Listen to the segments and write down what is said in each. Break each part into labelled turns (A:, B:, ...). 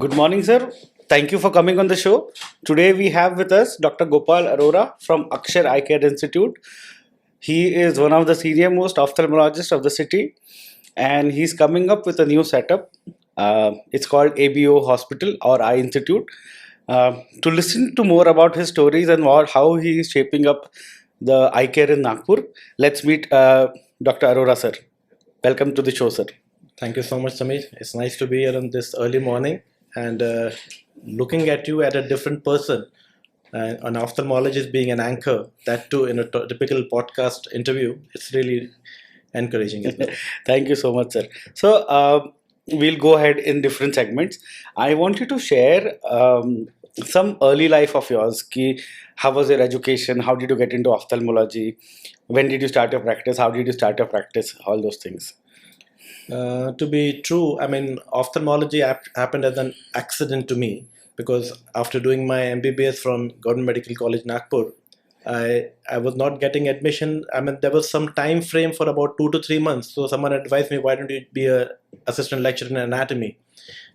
A: Good morning, sir. Thank you for coming on the show. Today we have with us Dr. Gopal Arora from Akshar Eye Care Institute. He is one of the senior most ophthalmologists of the city, and he's coming up with a new setup. It's called ABO Hospital or Eye Institute. To listen to more about his stories and how he is shaping up the eye care in Nagpur, let's meet Dr. Arora, sir. Welcome to the show, sir.
B: Thank you so much, Samir. It's nice to be here on this early morning and looking at you at a different person. An ophthalmologist being an anchor, that too in a typical podcast interview, it's really encouraging.
A: Thank you so much, sir. So, we'll go ahead in different segments. I want you to share some early life of yours. How was your education? How did you get into ophthalmology? When did you start your practice? How did you start your practice? All those things.
B: To be true, I mean, ophthalmology happened as an accident to me because after doing my MBBS from Government Medical College, Nagpur, I was not getting admission. I mean, there was some time frame for about 2 to 3 months. So someone advised me, why don't you be a assistant lecturer in anatomy?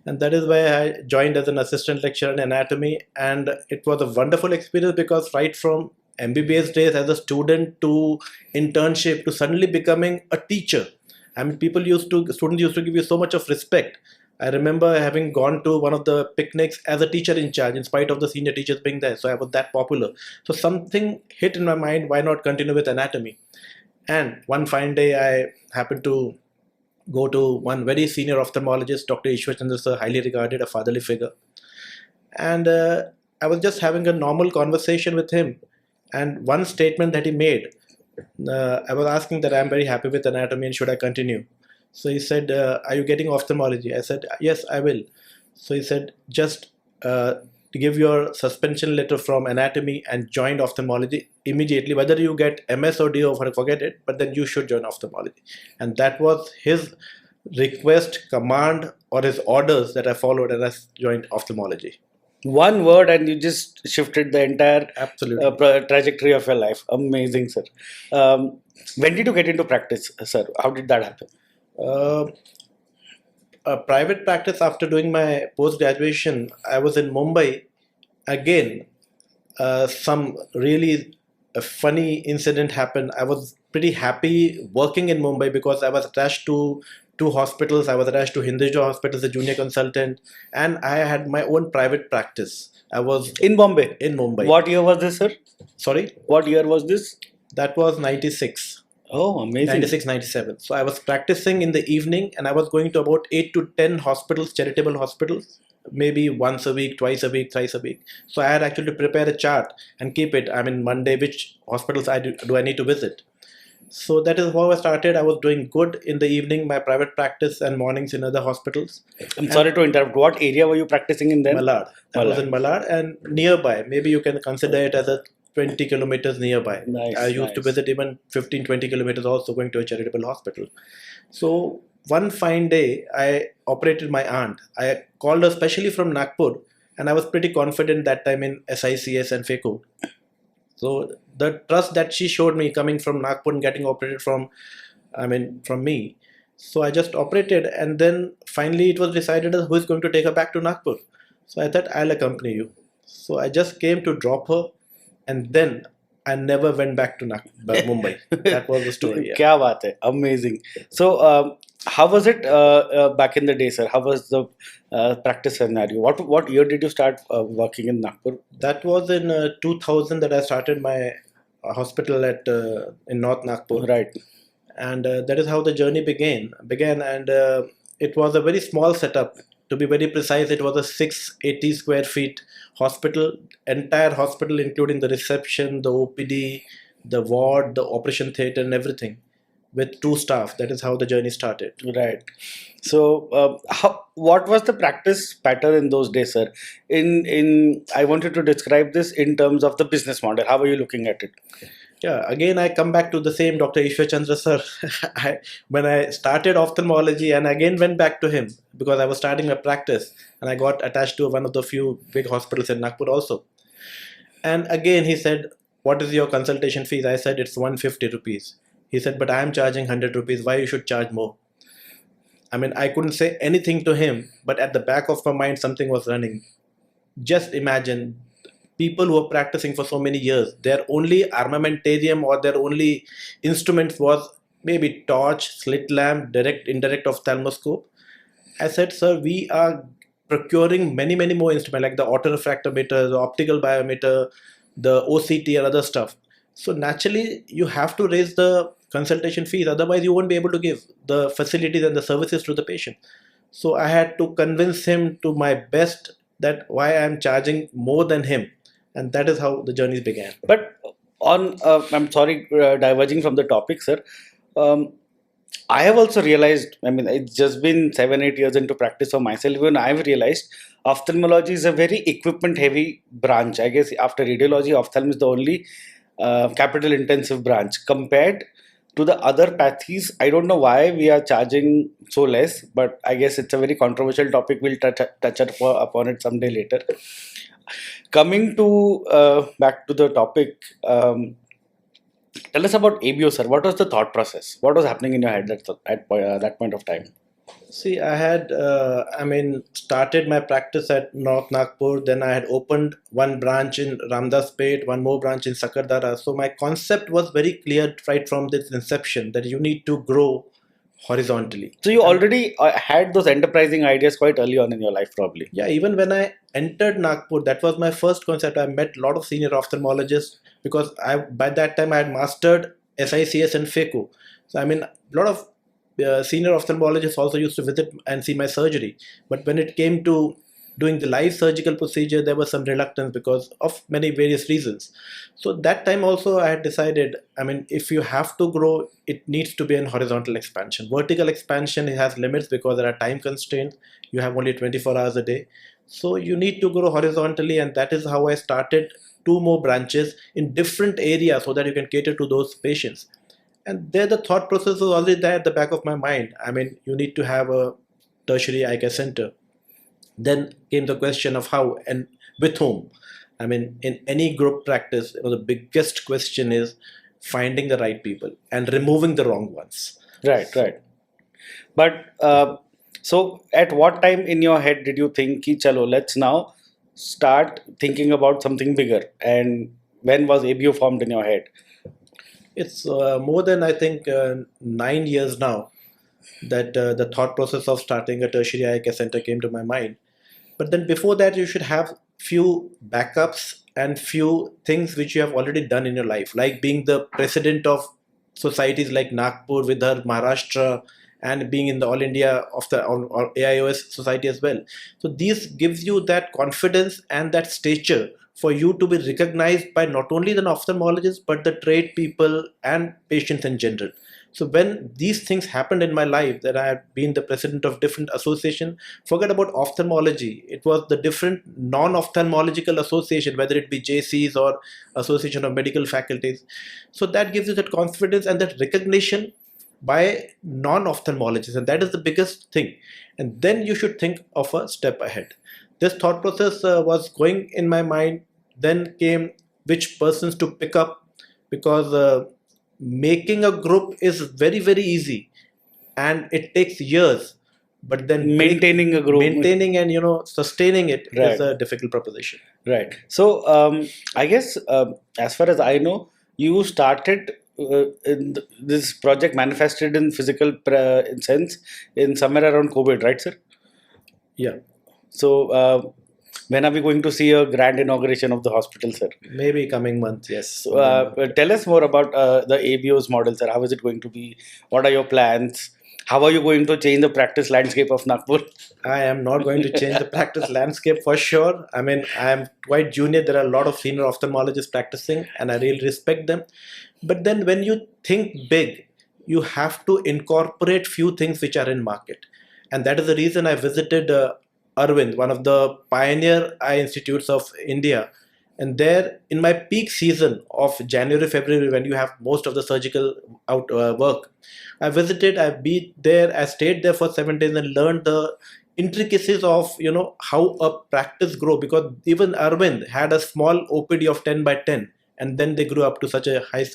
B: And that is why I joined as an assistant lecturer in anatomy. And it was a wonderful experience because right from MBBS days as a student to internship to suddenly becoming a teacher. I mean, students used to give you so much of respect. I remember having gone to one of the picnics as a teacher in charge, in spite of the senior teachers being there. So I was that popular. So something hit in my mind, why not continue with anatomy? And one fine day, I happened to go to one very senior ophthalmologist, Dr. Ishwar Chandra sir, highly regarded, a fatherly figure. And I was just having a normal conversation with him. And one statement that he made, I was asking that I'm very happy with anatomy and should I continue? So he said, are you getting ophthalmology? I said, yes, I will. So he said, just give your suspension letter from anatomy and join ophthalmology immediately. Whether you get MS or DO, forget it, but then you should join ophthalmology. And that was his request, command, or his orders that I followed, and I joined ophthalmology.
A: One word and you just shifted the entire
B: Absolutely.
A: trajectory of your life. Amazing, sir. When did you get into practice, sir? How did that happen?
B: A private practice after doing my post-graduation, I was in Mumbai. Again, some really funny incident happened. I was pretty happy working in Mumbai because I was attached to two hospitals. I was attached to Hinduja Hospital as a junior consultant, and I had my own private practice. I was
A: In Bombay.
B: in Mumbai.
A: What year was this, sir?
B: Sorry?
A: What year was this?
B: That was 96.
A: Oh, amazing.
B: 96, 97. So I was practicing in the evening and I was going to about 8 to 10 hospitals, charitable hospitals, maybe once a week, twice a week, thrice a week. So I had actually to prepare a chart and keep it. I mean, Monday, which hospitals do I need to visit? So that is how I started. I was doing good in the evening, my private practice, and mornings in other hospitals.
A: I'm sorry to interrupt. What area were you practicing in then?
B: Malad. I was in Malad and nearby. Maybe you can consider it as a 20 kilometers nearby.
A: Nice,
B: I used to visit even 15, 20 kilometers also going to a charitable hospital. So one fine day, I operated my aunt. I called her specially from Nagpur and I was pretty confident that time in SICS and FECO. So the trust that she showed me coming from Nagpur and getting operated from me. So I just operated and then finally it was decided who is going to take her back to Nagpur. So I thought I'll accompany you. So I just came to drop her and then I never went back to Mumbai. That was the story. Yeah.
A: Kya baat hai? Amazing. So, how was it back in the day, sir? How was the practice scenario? What year did you start working in Nagpur?
B: That was in 2000 that I started my hospital at in North Nagpur.
A: Right.
B: And that is how the journey began. And it was a very small setup. To be very precise, it was a 680 square feet hospital, entire hospital, including the reception, the OPD, the ward, the operation theater, and everything, with 2 staff. That is how the journey started.
A: Right. So, what was the practice pattern in those days, sir? I wanted to describe this in terms of the business model. How are you looking at it?
B: Yeah, again, I come back to the same Dr. Ishwar Chandra sir. When I started ophthalmology and again went back to him because I was starting my practice and I got attached to one of the few big hospitals in Nagpur also. And again, he said, what is your consultation fees? I said, it's 150 rupees. He said, but I am charging 100 rupees. Why you should charge more? I mean, I couldn't say anything to him, but at the back of my mind, something was running. Just imagine people who are practicing for so many years, their only armamentarium or their only instruments was maybe torch, slit lamp, direct, indirect ophthalmoscope. I said, sir, we are procuring many, many more instruments like the autorefractometer, the optical biometer, the OCT, and other stuff. So naturally, you have to raise the consultation fees. Otherwise, you won't be able to give the facilities and the services to the patient. So I had to convince him to my best that why I'm charging more than him, and that is how the journeys began.
A: But I'm sorry, diverging from the topic, sir. Um, I have also realized, I mean, it's just been 7, 8 years into practice for myself. Even I've realized ophthalmology is a very equipment heavy branch. I guess after radiology, ophthalm is the only capital intensive branch compared to the other pathies. I don't know why we are charging so less, but I guess it's a very controversial topic. We'll touch upon it someday later. Coming to back to the topic, tell us about ABO, sir. What was the thought process? What was happening in your head at that point of time?
B: See, I had, started my practice at North Nagpur. Then I had opened one branch in Ramdaspet, one more branch in Sakardara. So my concept was very clear right from this inception that you need to grow horizontally.
A: So you already had those enterprising ideas quite early on in your life, probably.
B: Yeah, even when I entered Nagpur, that was my first concept. I met a lot of senior ophthalmologists because by that time I had mastered SICS and FECO. So I mean, a lot of senior ophthalmologists also used to visit and see my surgery. But when it came to doing the live surgical procedure, there was some reluctance because of many various reasons. So that time also I had decided, I mean, if you have to grow, it needs to be an horizontal expansion. Vertical expansion, it has limits because there are time constraints. You have only 24 hours a day. So you need to grow horizontally, and that is how I started two more branches in different areas so that you can cater to those patients. And there the thought process was already there at the back of my mind. I mean, you need to have a tertiary eye care center. Then came the question of how and with whom. I mean, in any group practice, the biggest question is finding the right people and removing the wrong ones.
A: Right. But so at what time in your head did you think, ki, chalo, let's now start thinking about something bigger? And when was ABO formed in your head?
B: It's more than, I think, 9 years now that the thought process of starting a tertiary eye care center came to my mind. But then before that, you should have few backups and few things which you have already done in your life, like being the president of societies like Nagpur, Vidarbha, Maharashtra, and being in the All India of the or AIOS society as well. So these gives you that confidence and that stature for you to be recognized by not only the ophthalmologists but the trade people and patients in general. So when these things happened in my life, that I had been the president of different association, forget about ophthalmology. It was the different non-ophthalmological association, whether it be JCs or Association of Medical Faculties. So that gives you that confidence and that recognition by non-ophthalmologists, and that is the biggest thing. And then you should think of a step ahead. This thought process was going in my mind. Then came which persons to pick up, because making a group is very, very easy and it takes years, but then
A: Maintaining a group.
B: maintaining and sustaining it is
A: Right.
B: a difficult proposition.
A: Right. So I guess as far as I know, you started this project manifested in physical sense in somewhere around COVID, right, sir?
B: Yeah,
A: So when are we going to see a grand inauguration of the hospital, sir?
B: maybe coming month. Yes.
A: So tell us more about the ABOs model, sir. How is it going to be? What are your plans? How are you going to change the practice landscape of Nagpur?
B: I am not going to change the practice landscape for sure. I mean, I am quite junior. There are a lot of senior ophthalmologists practicing, and I really respect them. But then, when you think big, you have to incorporate few things which are in market, and that is the reason I visited Arvind, one of the pioneer eye institutes of India. And there, in my peak season of January, February, when you have most of the surgical out work, I visited. I been there. I stayed there for 7 days and learned the intricacies of how a practice grow. Because even Arvind had a small OPD of 10 by 10, and then they grew up to such a high,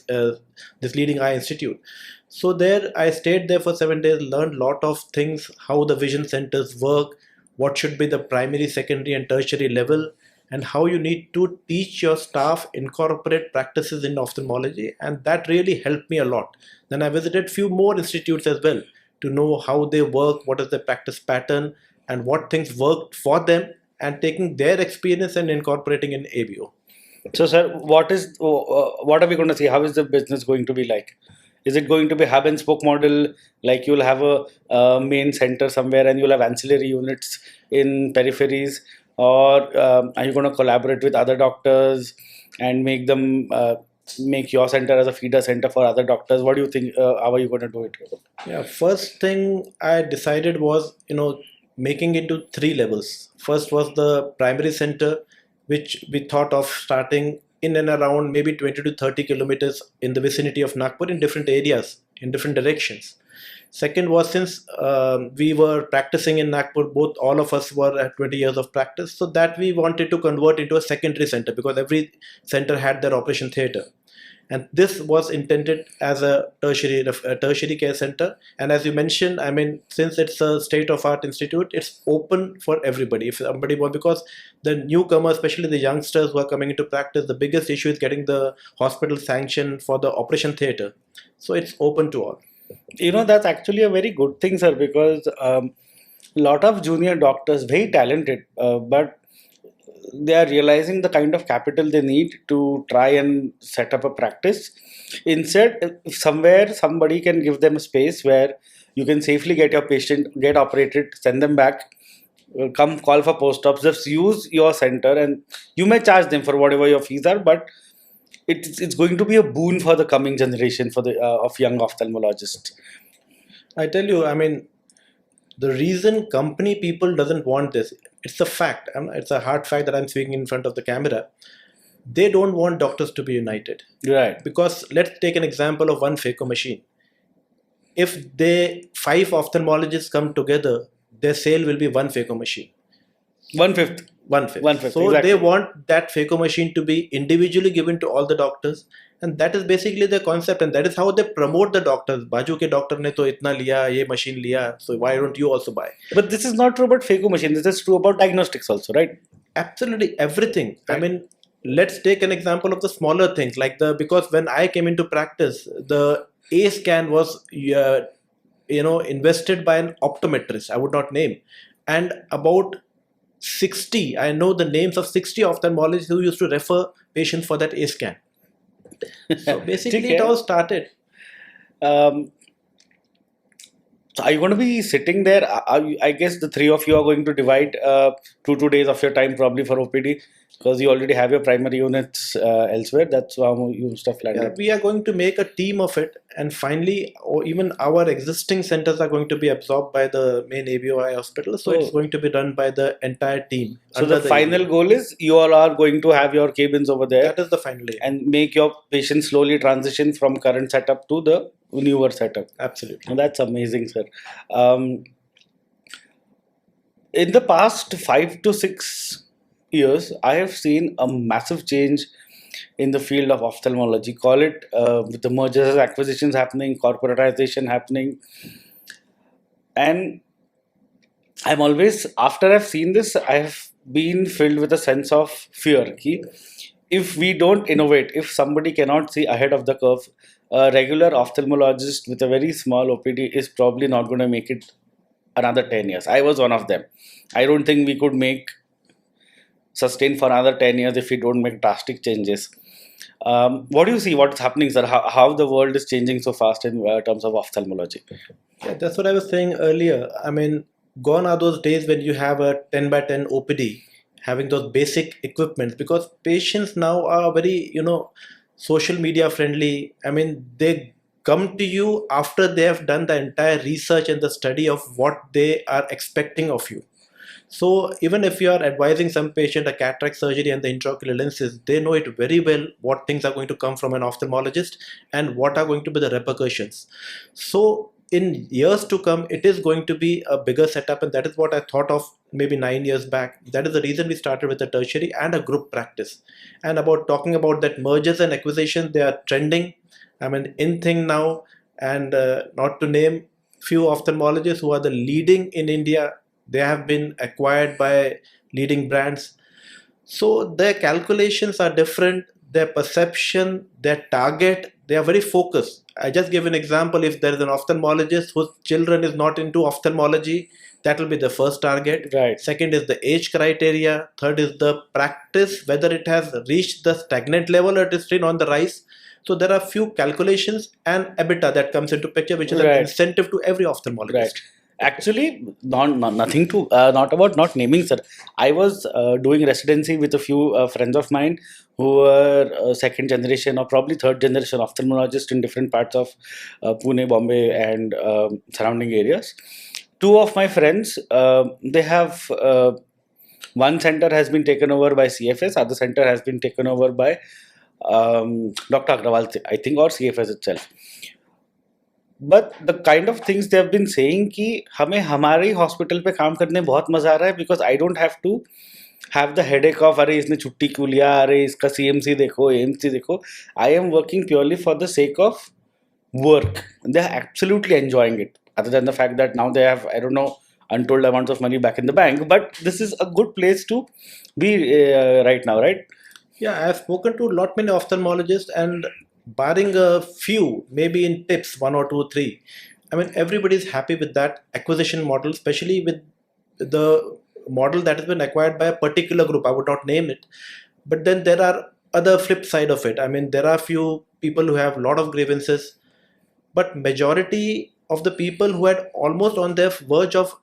B: this leading eye institute. So there, I stayed there for 7 days, learned a lot of things, how the vision centers work, what should be the primary, secondary, and tertiary level, and how you need to teach your staff incorporate practices in ophthalmology, and that really helped me a lot. Then I visited few more institutes as well to know how they work, what is the practice pattern, and what things worked for them, and taking their experience and incorporating in ABO.
A: So, sir, what are we going to see? How is the business going to be like? Is it going to be hub and spoke model, like you'll have a main center somewhere and you'll have ancillary units in peripheries, or are you going to collaborate with other doctors and make your center as a feeder center for other doctors? What do you think? How are you going to do it?
B: Yeah, first thing I decided was, making into three levels. First was the primary center, which we thought of starting in and around maybe 20 to 30 kilometers in the vicinity of Nagpur, in different areas, in different directions. Second was, since we were practicing in Nagpur, both all of us were at 20 years of practice, so that we wanted to convert into a secondary center, because every center had their operation theater. And this was intended as a tertiary care center. And as you mentioned, I mean, since it's a state-of-art institute, it's open for everybody. If somebody wants, because the newcomers, especially the youngsters who are coming into practice, the biggest issue is getting the hospital sanction for the operation theater. So it's open to all.
A: That's actually a very good thing, sir, because lot of junior doctors, very talented, but they are realizing the kind of capital they need to try and set up a practice. Instead, if somewhere somebody can give them a space where you can safely get your patient, get operated, send them back, come call for post-ops, just use your center, and you may charge them for whatever your fees are, but it's going to be a boon for the coming generation for the of young ophthalmologists.
B: I tell you, I mean, the reason company people doesn't want this, it's a fact. It's a hard fact that I'm speaking in front of the camera. They don't want doctors to be united.
A: Right.
B: Because let's take an example of one phaco machine. If 5 ophthalmologists come together, their sale will be one phaco machine.
A: 1/5.
B: 1/5. So
A: exactly.
B: they want that phaco machine to be individually given to all the doctors, and that is basically the concept, and that is how they promote the doctors. Baju ke doctor ne to itna liya, ye machine liya, so why don't you also buy?
A: But this is not true about phaco machine. This is true about diagnostics also, right?
B: Absolutely everything.
A: Right.
B: I mean, let's take an example of the smaller things, like because when I came into practice, the A scan was invested by an optometrist, I would not name, and about 60, I know the names of 60 ophthalmologists who used to refer patients for that A scan. So basically it all started.
A: So are you going to be sitting there? I guess the three of you are going to divide 2 days of your time probably for OPD, because you already have your primary units elsewhere. That's how you stuff like that.
B: We are going to make a team of it, and finally, or even our existing centers are going to be absorbed by the main ABOI hospital. So it's going to be run by the entire team.
A: So the final goal is you all are going to have your cabins over there.
B: That is the final aim.
A: And make your patients slowly transition from current setup to the newer setup.
B: Absolutely.
A: And that's amazing, sir. In the past 5 to 6 years, I have seen a massive change in the field of ophthalmology. Call it with the mergers and acquisitions happening, corporatization happening. And I'm always, after I've seen this, I have been filled with a sense of fear. If we don't innovate, if somebody cannot see ahead of the curve, a regular ophthalmologist with a very small OPD is probably not going to make it another 10 years. I was one of them. I don't think we could sustain for another 10 years if we don't make drastic changes. What do you see? What's happening, sir? How the world is changing so fast in terms of ophthalmology?
B: Yeah, that's what I was saying earlier. I mean, gone are those days when you have a 10 by 10 OPD, having those basic equipments, because patients now are very, social media friendly. I mean, they come to you after they have done the entire research and the study of what they are expecting of you. So even if you are advising some patient a cataract surgery and the intraocular lenses, they know it very well what things are going to come from an ophthalmologist and what are going to be the repercussions. So in years to come, it is going to be a bigger setup, and that is what I thought of maybe 9 years back. That is the reason we started with a tertiary and a group practice. And about talking about that mergers and acquisitions, they are trending. I mean, in thing now, and not to name few ophthalmologists who are the leading in India, they have been acquired by leading brands. So their calculations are different, their perception, their target, they are very focused. I just give an example. If there is an ophthalmologist whose children is not into ophthalmology, that will be the first target.
A: Right.
B: Second is the age criteria. Third is the practice, whether it has reached the stagnant level or it is still on the rise. So there are few calculations and EBITDA that comes into picture, which is an
A: Right.
B: incentive to every ophthalmologist.
A: Right. Actually, nothing to not about not naming, sir. I was doing residency with a few friends of mine who were second generation or probably third generation ophthalmologists in different parts of Pune, Bombay, and surrounding areas. Two of my friends, they have one center has been taken over by CFS, other center has been taken over by Dr. Agrawal, I think, or CFS itself. But the kind of things they have been saying कि हमें हमारे hospital पे काम करने बहुत मजा आ रहा है because I don't have to have the headache of अरे इसने छुट्टी क्यों लिया, अरे इसका CMC देखो, AMC देखो. I am working purely for the sake of work. They are absolutely enjoying it. Other than the fact that now they have, I don't know, untold amounts of money back in the bank, but this is a good place to be right now, right?
B: Yeah, I have spoken to a lot many ophthalmologists, and barring a few, maybe in tips, one or two, three, I mean, everybody is happy with that acquisition model, especially with the model that has been acquired by a particular group. I would not name it, but then there are other flip side of it. I mean, there are few people who have a lot of grievances, but majority of the people who had almost on their verge of,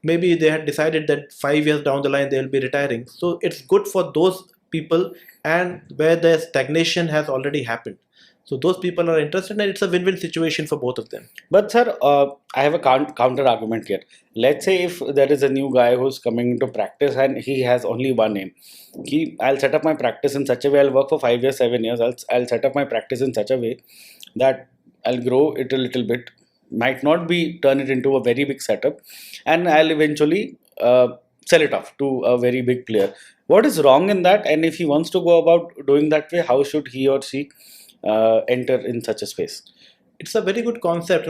B: maybe they had decided that 5 years down the line they will be retiring. So it's good for those people, and where the stagnation has already happened. So those people are interested, and it's a win-win situation for both of them.
A: But sir, I have a counter argument here. Let's say if there is a new guy who's coming into practice and he has only one aim. I'll set up my practice in such a way, I'll work for 5 years, 7 years, I'll set up my practice in such a way that I'll grow it a little bit, might not be turn it into a very big setup, and I'll eventually sell it off to a very big player. What is wrong in that? And if he wants to go about doing that way, how should he or she enter in such a space?
B: It's a very good concept.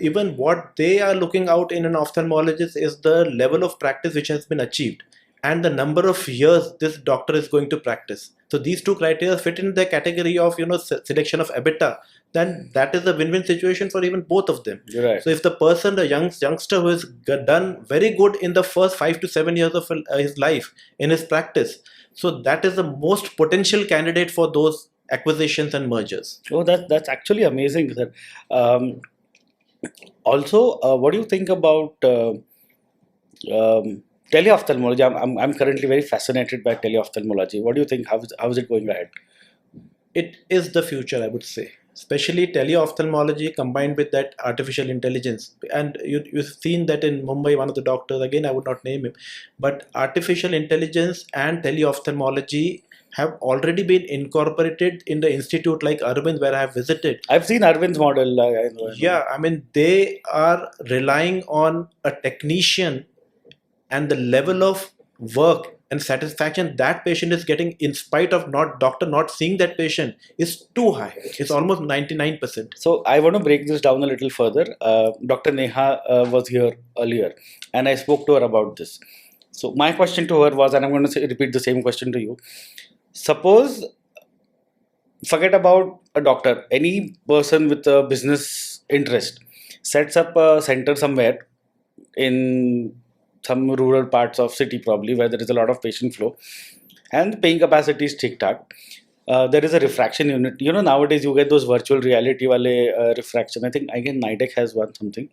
B: Even what they are looking out in an ophthalmologist is the level of practice which has been achieved and the number of years this doctor is going to practice. So these two criteria fit in the category of selection of EBITDA. Then that is a win-win situation for even both of them.
A: Right.
B: So if the person, the youngster who has done very good in the first 5 to 7 years of his life in his practice, so that is the most potential candidate for those acquisitions and mergers.
A: Oh, that's actually amazing, sir. Also, what do you think about teleophthalmology? I'm currently very fascinated by teleophthalmology. What do you think? How is it going ahead?
B: It is the future, I would say. Especially teleophthalmology combined with that artificial intelligence. And you've seen that in Mumbai, one of the doctors, again, I would not name him, but artificial intelligence and teleophthalmology have already been incorporated in the institute like Arvind, where I have visited.
A: I've seen Arvind's model. I know.
B: Yeah, I mean, they are relying on a technician, and the level of work and satisfaction that patient is getting, in spite of doctor not seeing that patient, is too high. It's almost 99%.
A: So I want to break this down a little further. Dr. Neha was here earlier, and I spoke to her about this. So my question to her was, and I'm going to repeat the same question to you. Suppose, forget about a doctor, any person with a business interest sets up a center somewhere in some rural parts of city, probably where there is a lot of patient flow and the paying capacity is Tic Tac. There is a refraction unit. Nowadays you get those virtual reality wale refraction. I think Nidec has one something.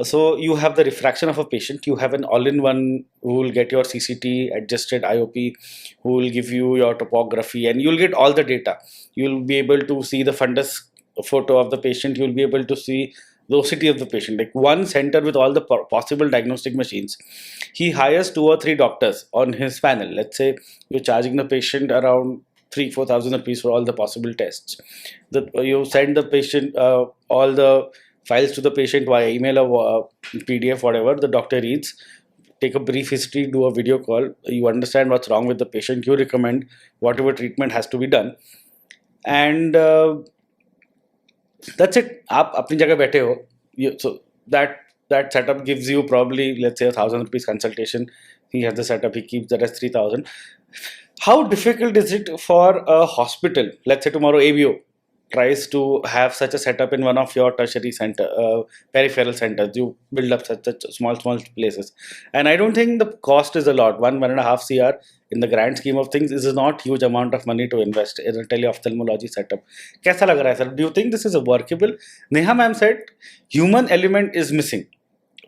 A: So you have the refraction of a patient. You have an all-in-one who will get your CCT, adjusted IOP, who will give you your topography, and you'll get all the data. You'll be able to see the fundus photo of the patient. You'll be able to see the OCT of the patient. Like one center with all the possible diagnostic machines. He hires 2 or 3 doctors on his panel. Let's say you're charging the patient around 3,000-4,000 rupees for all the possible tests. You send the patient all the files to the patient via email or PDF, whatever. The doctor reads, take a brief history, do a video call, you understand what's wrong with the patient, you recommend whatever treatment has to be done, and that's it. आप अपनी जगह बैठे हो. So that setup gives you probably, let's say, 1,000 rupees consultation. He has the setup, he keeps the rest 3,000. How difficult is it for a hospital? Let's say tomorrow ABO tries to have such a setup in one of your tertiary center, peripheral centers. You build up such small places, and I don't think the cost is a lot. 1.5 CR in the grand scheme of things is not huge amount of money to invest in a teleophthalmology setup. कैसा लग रहा है, sir? Do you think this is a workable? Neha ma'am said human element is missing.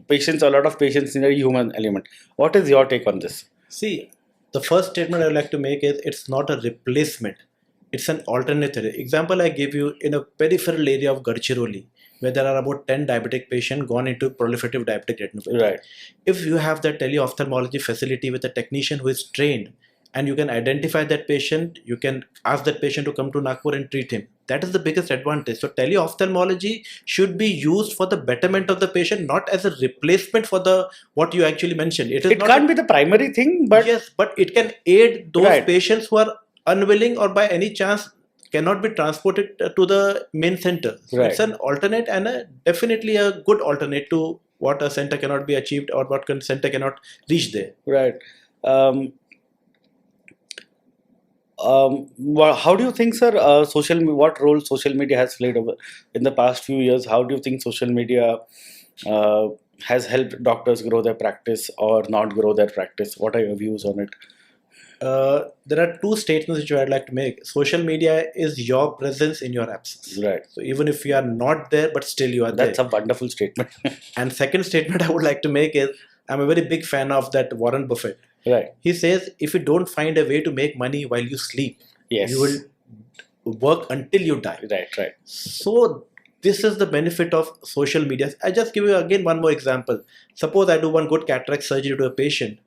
A: A lot of patients need a human element. What is your take on this?
B: See, the first statement I would like to make is it's not a replacement. It's an alternative. Example I give you, in a peripheral area of Gadchiroli, where there are about 10 diabetic patients gone into proliferative diabetic retinopathy.
A: Right.
B: If you have the teleophthalmology facility with a technician who is trained, and you can identify that patient, you can ask that patient to come to Nagpur and treat him. That is the biggest advantage. So teleophthalmology should be used for the betterment of the patient, not as a replacement for the what you actually mentioned. It
A: can't be the primary thing, but
B: yes, but it can aid those
A: Right.
B: patients who are unwilling or by any chance cannot be transported to the main center. So
A: Right.
B: it's an alternate and definitely a good alternate to what a center cannot be achieved or what center cannot reach there.
A: Right. How do you think, sir, what role social media has played in the past few years? How do you think social media has helped doctors grow their practice or not grow their practice? What are your views on it?
B: There are two statements which I'd like to make. Social media is your presence in your absence.
A: Right.
B: So even if you are not there, but still you are
A: That's
B: there.
A: a wonderful statement.
B: And second statement I would like to make is, I'm a very big fan of that Warren Buffett.
A: Right.
B: He says, if you don't find a way to make money while you sleep,
A: Yes.
B: you will work until you die.
A: Right.
B: So this is the benefit of social media. I just give you again one more example. Suppose I do one good cataract surgery to a patient.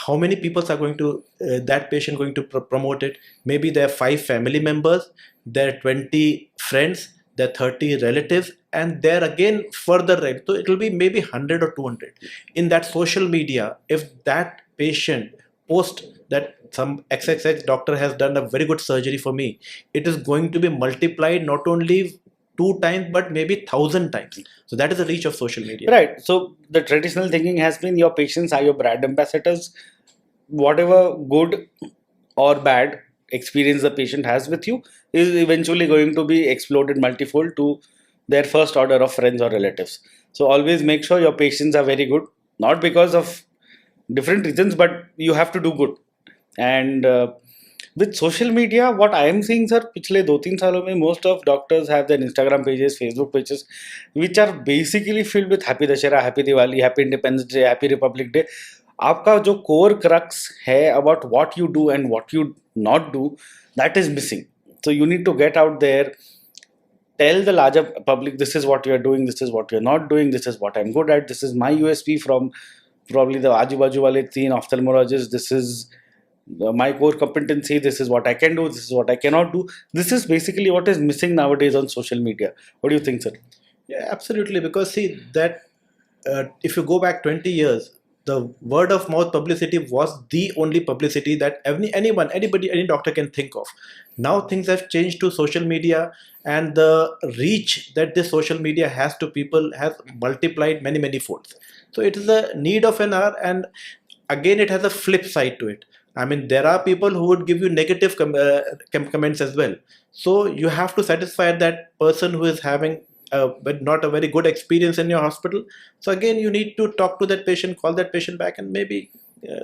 B: How many people are going to that patient going to promote it? Maybe there are 5 family members, there are 20 friends, there are 30 relatives, and there again further right. So it will be maybe 100 or 200. In that social media, if that patient post that some XXX doctor has done a very good surgery for me, it is going to be multiplied not only 2 times but maybe 1,000 times. So that is the reach of social media.
A: Right. So the traditional thinking has been your patients are your brand ambassadors. Whatever good or bad experience the patient has with you is eventually going to be exploded multifold to their first order of friends or relatives. So always make sure your patients are very good, not because of different reasons, but you have to do good. And with social media, what I am seeing, sir, पिछले 2-3 सालों में most of doctors have their Instagram pages, Facebook pages, which are basically filled with Happy Dashera, Happy Diwali, Happy Independence Day, Happy Republic Day. आपका जो core crux है about what you do and what you not do, that is missing. So you need to get out there, tell the larger public, this is what you are doing, this is what you are not doing, this is what I'm good at, this is my USP from probably the Aju Baju wale 3 ophthalmologists, this is my core competency, this is what I can do, this is what I cannot do. This is basically what is missing nowadays on social media. What do you think, sir?
B: Yeah, absolutely. Because see that if you go back 20 years, the word of mouth publicity was the only publicity that anybody, any doctor can think of. Now things have changed to social media, and the reach that this social media has to people has multiplied many folds. So it is a need of an hour, and again it has a flip side to it. I mean, there are people who would give you negative comments as well. So you have to satisfy that person who is having but not a very good experience in your hospital. So again, you need to talk to that patient, call that patient back, and maybe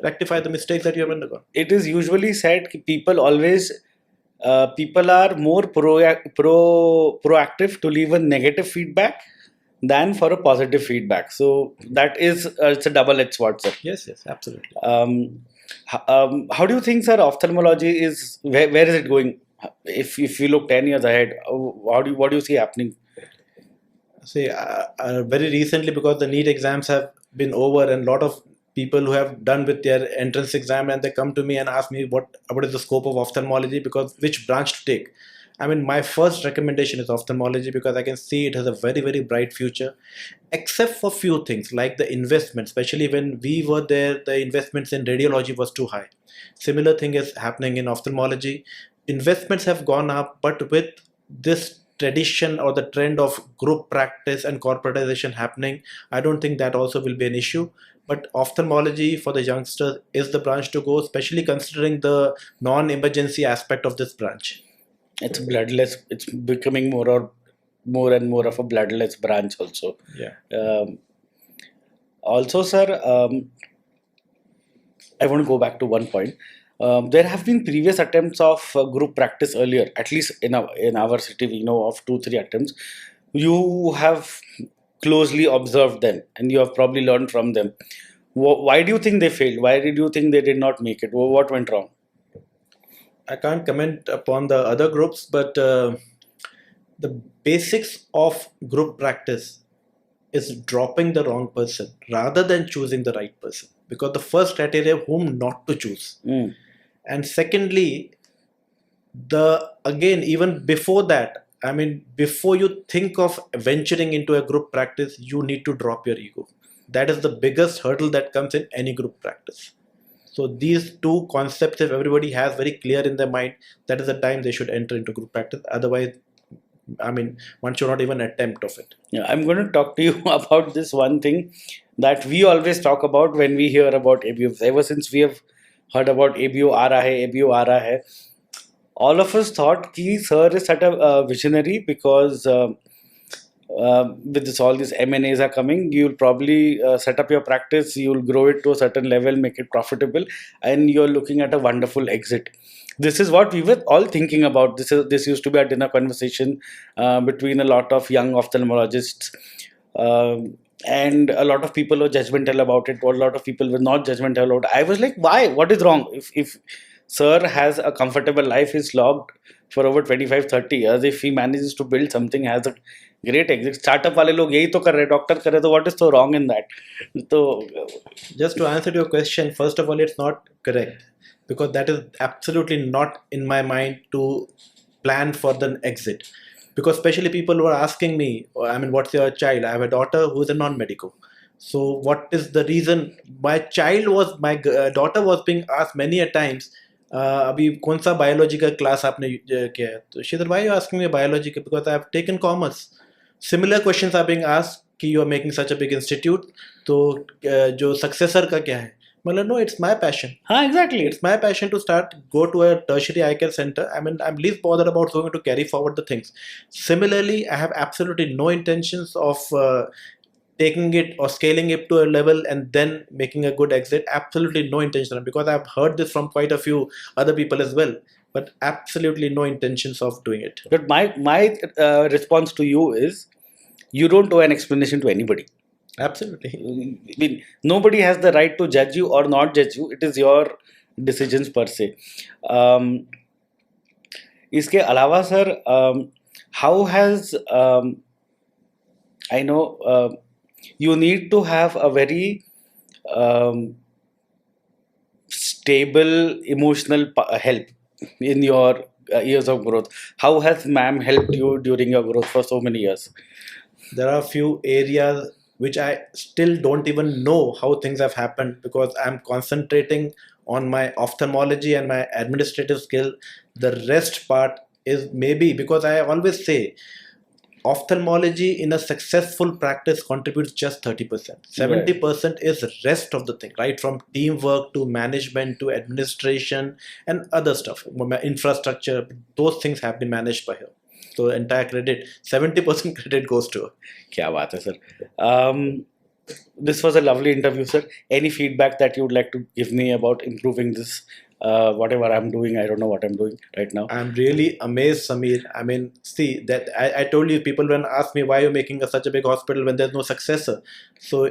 B: rectify the mistakes that you have undergone.
A: It is usually said people always people are more proactive to leave a negative feedback than for a positive feedback. So that is it's a double-edged sword, sir.
B: Yes, absolutely.
A: How do you think, sir, ophthalmology is where is it going? If you look 10 years ahead, what do you see happening?
B: See, very recently, because the NEET exams have been over, and a lot of people who have done with their entrance exam, and they come to me and ask me what is the scope of ophthalmology, because which branch to take. I mean, my first recommendation is ophthalmology because I can see it has a very, very bright future, except for few things like the investment, especially when we were there, the investments in radiology was too high. Similar thing is happening in ophthalmology. Investments have gone up, but with this tradition or the trend of group practice and corporatization happening, I don't think that also will be an issue. But ophthalmology for the youngsters is the branch to go, especially considering the non-emergency aspect of this branch.
A: It's bloodless. It's becoming more and more of a bloodless branch also.
B: Yeah.
A: Also, sir, I want to go back to one point. There have been previous attempts of group practice earlier. At least in our city, we know of 2-3 attempts. You have closely observed them, and you have probably learned from them. Why do you think they failed? Why did you think they did not make it? What went wrong?
B: I can't comment upon the other groups, but the basics of group practice is dropping the wrong person rather than choosing the right person. Because the first criteria whom not to choose.
A: Mm.
B: And secondly, even before that, I mean, before you think of venturing into a group practice, you need to drop your ego. That is the biggest hurdle that comes in any group practice. So these two concepts, if everybody has very clear in their mind, that is the time they should enter into group practice. Otherwise, I mean, one should not even attempt of it.
A: Yeah, I'm going to talk to you about this one thing that we always talk about when we hear about ABOs. Ever since we have heard about ABO aa raha hai, ABO aa raha hai, all of us thought कि sir is such a visionary because with this, all these M&As are coming, you'll probably set up your practice, you'll grow it to a certain level, make it profitable, and you're looking at a wonderful exit. This is what we were all thinking about. This used to be a dinner conversation between a lot of young ophthalmologists, and a lot of people were judgmental about it, or a lot of people were not judgmental about it. I was like, why? What is wrong? If sir has a comfortable life, he's logged for over 25-30 years, if he manages to build something, has a great exit. Startup वाले लोग यही तो कर रहे, doctor कर रहे, तो what is so wrong in that? तो
B: just to answer your question, first of all, it's not correct because that is absolutely not in my mind to plan for the exit. Because especially people who are asking me, I mean, what's your child? I have a daughter who is a non-medical. So what is the reason? My daughter was being asked many a times, अभी कौन सा biology का class आपने किया है? So she said, why are you asking me biology? Because I have taken commerce. Similar questions are being asked कि you are making such a big institute, तो जो successor का क्या है? मतलब no, it's my passion.
A: हाँ, exactly.
B: It's my passion to go to a tertiary eye care center. I mean, I'm least bothered about going to carry forward the things. Similarly, I have absolutely no intentions of taking it or scaling it to a level and then making a good exit. Absolutely no intention, because I've heard this from quite a few other people as well. But absolutely no intentions of doing it.
A: But my response to you is, you don't owe an explanation to anybody.
B: Absolutely.
A: I mean, nobody has the right to judge you or not judge you. It is your decisions per se. इसके अलावा sir, how has I know you need to have a very stable emotional help in your years of growth. How has ma'am helped you during your growth for so many years?
B: There are a few areas which I still don't even know how things have happened, because I'm concentrating on my ophthalmology and my administrative skill. The rest part is maybe because I always say ophthalmology in a successful practice contributes just 30%. 70% is the rest of the thing, right? From teamwork to management to administration and other stuff, infrastructure. Those things have been managed by her. So entire credit, 70% credit goes to her.
A: क्या बात है sir. This was a lovely interview, sir. Any feedback that you would like to give me about improving this? Whatever I'm doing, I don't know what I'm doing right now.
B: I'm really amazed, Samir. I mean, see, that I told you, people when ask me why you're making such a big hospital when there's no successor. So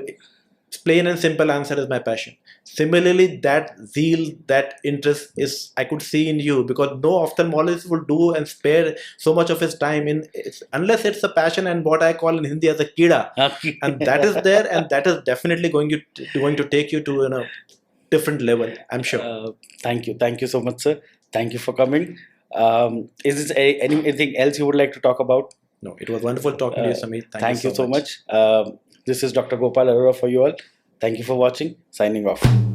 B: plain and simple answer is my passion. Similarly, that zeal, that interest is I could see in you, because no ophthalmologist will do and spare so much of his time unless it's a passion and what I call in Hindi as a kida, and that is there, and that is definitely going to take you to different level, I'm sure.
A: Thank you so much, sir. Thank you for coming. Is there anything else you would like to talk about?
B: No, it was wonderful talking to you, Samir.
A: Thank you so much. This is Dr. Gopal Arora for you all. Thank you for watching. Signing off.